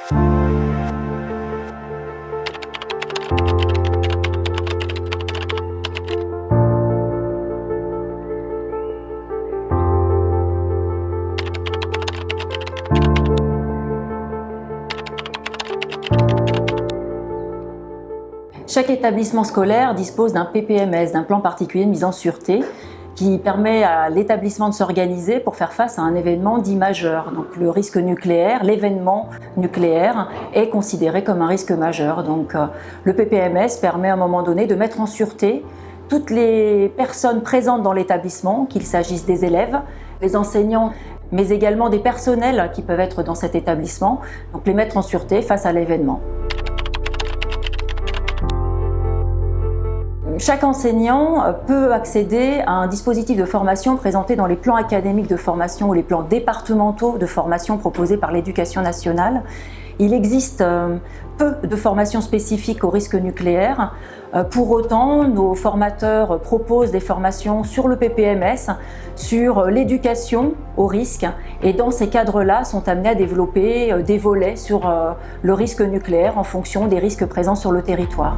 Chaque établissement scolaire dispose d'un PPMS, d'un plan particulier de mise en sûreté, qui permet à l'établissement de s'organiser pour faire face à un événement dit majeur. Donc le risque nucléaire, l'événement nucléaire est considéré comme un risque majeur. Donc le PPMS permet à un moment donné de mettre en sûreté toutes les personnes présentes dans l'établissement, qu'il s'agisse des élèves, des enseignants, mais également des personnels qui peuvent être dans cet établissement, donc les mettre en sûreté face à l'événement. Chaque enseignant peut accéder à un dispositif de formation présenté dans les plans académiques de formation ou les plans départementaux de formation proposés par l'Éducation nationale. Il existe peu de formations spécifiques au risque nucléaire. Pour autant, nos formateurs proposent des formations sur le PPMS, sur l'éducation au risque, et dans ces cadres-là sont amenés à développer des volets sur le risque nucléaire en fonction des risques présents sur le territoire.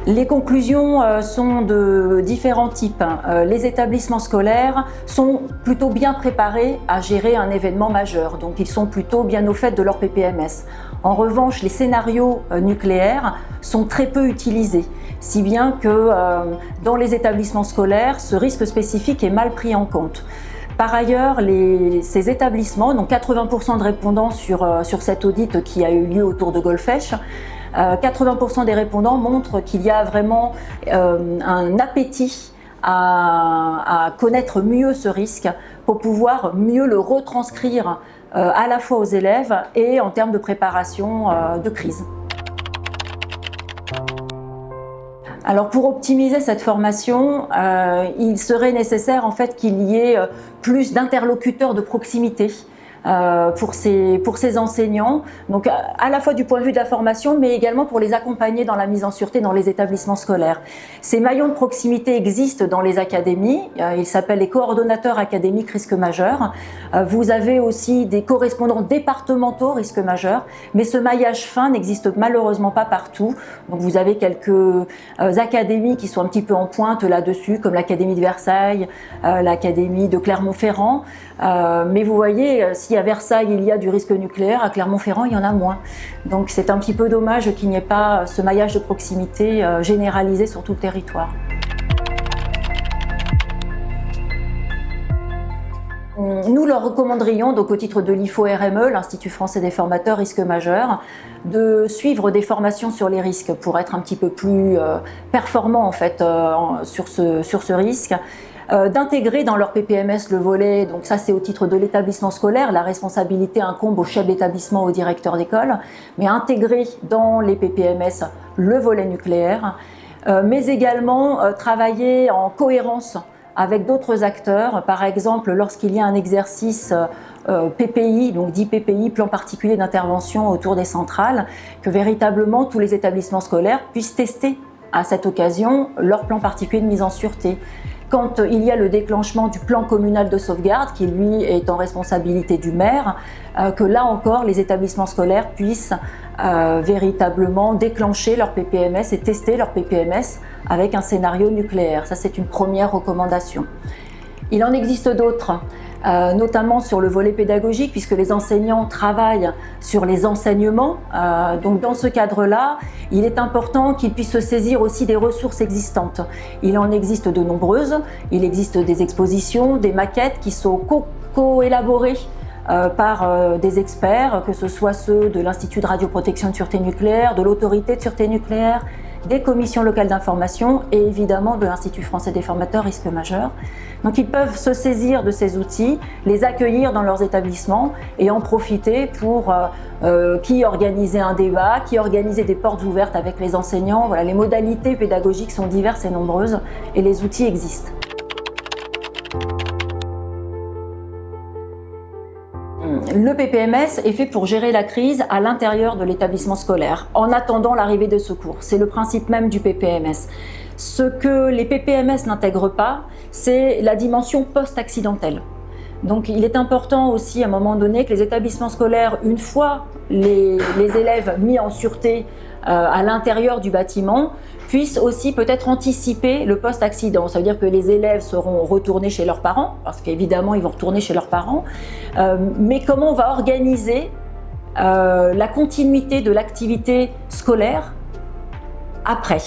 Les conclusions sont de différents types. Les établissements scolaires sont plutôt bien préparés à gérer un événement majeur, donc ils sont plutôt bien au fait de leur PPMS. En revanche, les scénarios nucléaires sont très peu utilisés, si bien que dans les établissements scolaires, ce risque spécifique est mal pris en compte. Par ailleurs, ces établissements, donc 80% de répondants sur cet audit qui a eu lieu autour de Golfech, 80% des répondants montrent qu'il y a vraiment un appétit à connaître mieux ce risque pour pouvoir mieux le retranscrire à la fois aux élèves et en termes de préparation de crise. Alors pour optimiser cette formation, il serait nécessaire en fait qu'il y ait plus d'interlocuteurs de proximité pour ces enseignants, donc à la fois du point de vue de la formation, mais également pour les accompagner dans la mise en sûreté dans les établissements scolaires. Ces maillons de proximité existent dans les académies, ils s'appellent les coordonnateurs académiques risque majeur. Vous avez aussi des correspondants départementaux risque majeur, mais ce maillage fin n'existe malheureusement pas partout. Donc vous avez quelques académies qui sont un petit peu en pointe là-dessus, comme l'Académie de Versailles, l'Académie de Clermont-Ferrand, mais vous voyez, si à Versailles il y a du risque nucléaire, à Clermont-Ferrand il y en a moins. Donc c'est un petit peu dommage qu'il n'y ait pas ce maillage de proximité généralisé sur tout le territoire. Nous leur recommanderions, donc au titre de l'IFO-RME, l'Institut français des formateurs risques majeurs, de suivre des formations sur les risques pour être un petit peu plus performants en fait, sur ce risque. D'intégrer dans leur PPMS le volet, donc ça c'est au titre de l'établissement scolaire, la responsabilité incombe au chef d'établissement, au directeur d'école, mais intégrer dans les PPMS le volet nucléaire, mais également travailler en cohérence avec d'autres acteurs, par exemple lorsqu'il y a un exercice PPI, donc dit PPI, plan particulier d'intervention autour des centrales, que véritablement tous les établissements scolaires puissent tester à cette occasion leur plan particulier de mise en sûreté. Quand il y a le déclenchement du plan communal de sauvegarde, qui lui est en responsabilité du maire, que là encore les établissements scolaires puissent véritablement déclencher leur PPMS et tester leur PPMS avec un scénario nucléaire. Ça c'est une première recommandation. Il en existe d'autres, notamment sur le volet pédagogique, puisque les enseignants travaillent sur les enseignements. Donc dans ce cadre-là, il est important qu'ils puissent se saisir aussi des ressources existantes. Il en existe de nombreuses. Il existe des expositions, des maquettes qui sont co-élaborées par des experts, que ce soit ceux de l'Institut de radioprotection et de sûreté nucléaire, de l'Autorité de sûreté nucléaire, des commissions locales d'information et évidemment de l'Institut français des formateurs risques majeurs. Donc ils peuvent se saisir de ces outils, les accueillir dans leurs établissements et en profiter pour qui organiser un débat, qui organiser des portes ouvertes avec les enseignants. Voilà, les modalités pédagogiques sont diverses et nombreuses et les outils existent. Le PPMS est fait pour gérer la crise à l'intérieur de l'établissement scolaire, en attendant l'arrivée de secours. C'est le principe même du PPMS. Ce que les PPMS n'intègrent pas, c'est la dimension post-accidentelle. Donc il est important aussi à un moment donné que les établissements scolaires, une fois les élèves mis en sûreté à l'intérieur du bâtiment, puissent aussi peut-être anticiper le post-accident. Ça veut dire que les élèves seront retournés chez leurs parents, parce qu'évidemment ils vont retourner chez leurs parents, mais comment on va organiser la continuité de l'activité scolaire après.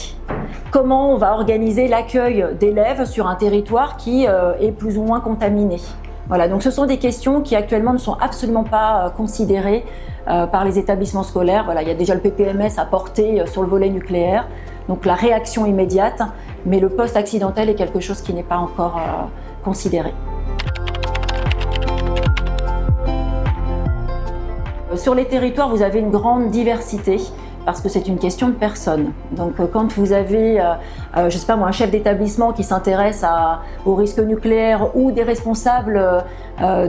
Comment on va organiser l'accueil d'élèves sur un territoire qui est plus ou moins contaminé. Voilà, donc ce sont des questions qui actuellement ne sont absolument pas considérées par les établissements scolaires. Voilà, il y a déjà le PPMS à porter sur le volet nucléaire, donc la réaction immédiate, mais le post-accidentel est quelque chose qui n'est pas encore considéré. Sur les territoires, vous avez une grande diversité parce que c'est une question de personnes. Donc quand vous avez, je sais pas moi, un chef d'établissement qui s'intéresse au risque nucléaire ou des responsables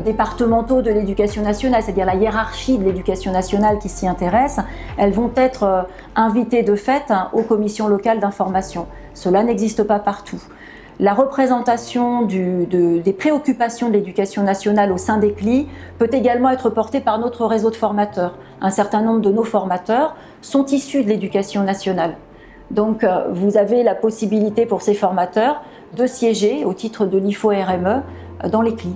départementaux de l'éducation nationale, c'est-à-dire la hiérarchie de l'éducation nationale qui s'y intéresse, elles vont être invitées de fait aux commissions locales d'information. Cela n'existe pas partout. La représentation des préoccupations de l'éducation nationale au sein des CLI peut également être portée par notre réseau de formateurs. Un certain nombre de nos formateurs sont issus de l'éducation nationale. Donc vous avez la possibilité pour ces formateurs de siéger au titre de l'IFO-RME dans les CLI.